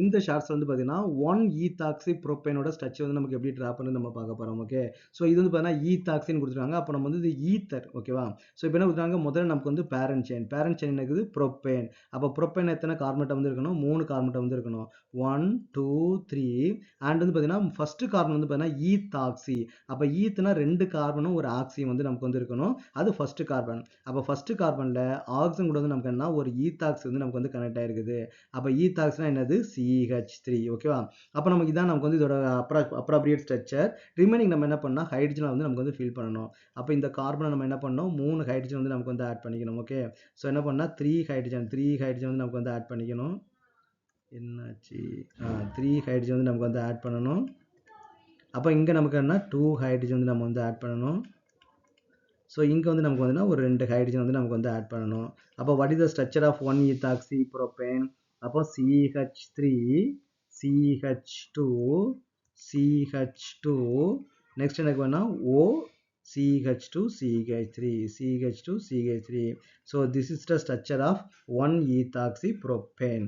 இந்த ஷார்ட்ஸ் வந்து பார்த்தீங்கன்னா 1-ethoxypropaneோட ஸ்ட்ரக்சர் வந்து நமக்கு எப்படி ட்ரா பண்ணி நம்ம பார்க்க போகிறோம். ஓகே, ஸோ இது வந்து பார்த்தீங்கன்னா ஈத்தாக்சின்னு கொடுத்துருக்காங்க. அப்போ நம்ம வந்து இது ஈத்தர். ஓகேவா, ஸோ இப்போ என்ன கொடுத்தாங்க, முதல்ல நமக்கு வந்து பேரண்ட் செயின் இருக்குது ப்ரோப்பேன். அப்போ ப்ரோப்பேன் எத்தனை கார்பன் வந்து இருக்கணும், 3 கார்பன் வந்து இருக்கணும். 1 2 3 அண்ட் வந்து பார்த்தீங்கன்னா ஃபர்ஸ்ட் கார்பன் வந்து பார்த்தீங்கன்னா ஈத்தாக்சி. அப்போ ஈத்துனா 2 கார்பனும் ஒரு ஆக்சியும் வந்து நமக்கு வந்து இருக்கணும், அது ஃபர்ஸ்ட் கார்பன். அப்போ ஃபர்ஸ்ட் கார்பனில் ஆக்சிஜன் கூட வந்து நமக்கு என்ன ஒரு ஈத்தாக்சி வந்து நமக்கு வந்து கனெக்ட் ஆயிருக்குது. அப்போ ஈத்தாக்சினா என்னது, CH3. ஓகேவா, அப்போ நமக்கு இதான் நமக்கு வந்து இதோட அப்ராப்ரியேட் ஸ்ட்ரக்சர். ரிமைனிங் நம்ம என்ன பண்ணால் ஹைட்ரஜனை வந்து நமக்கு வந்து ஃபில் பண்ணணும். அப்போ இந்த கார்பனை நம்ம என்ன பண்ணோம், 3 ஹைட்ரஜன் வந்து நமக்கு வந்து ஆட் பண்ணிக்கணும். ஓகே, ஸோ என்ன பண்ணால் 3 ஹைட்ரஜன் வந்து நமக்கு வந்து ஆட் பண்ணிக்கணும். என்னாச்சு, 3 ஹைட்ரஜன் வந்து நமக்கு வந்து ஆட் பண்ணணும். அப்போ இங்கே நமக்கு என்ன 2 ஹைட்ரஜன் வந்து நம்ம வந்து ஆட் பண்ணணும். ஸோ இங்கே வந்து நமக்கு வந்து ஒரு 2 ஹைட்ரஜன் வந்து நமக்கு வந்து ஆட் பண்ணணும். அப்போ what is the structure of 1-ethoxypropane? அப்போ CH3 CH2 CH2 நெக்ஸ்ட் எனக்கு வேணா O CH2 CH3 CH2 CH3. So this is the structure of 1-ethoxypropane.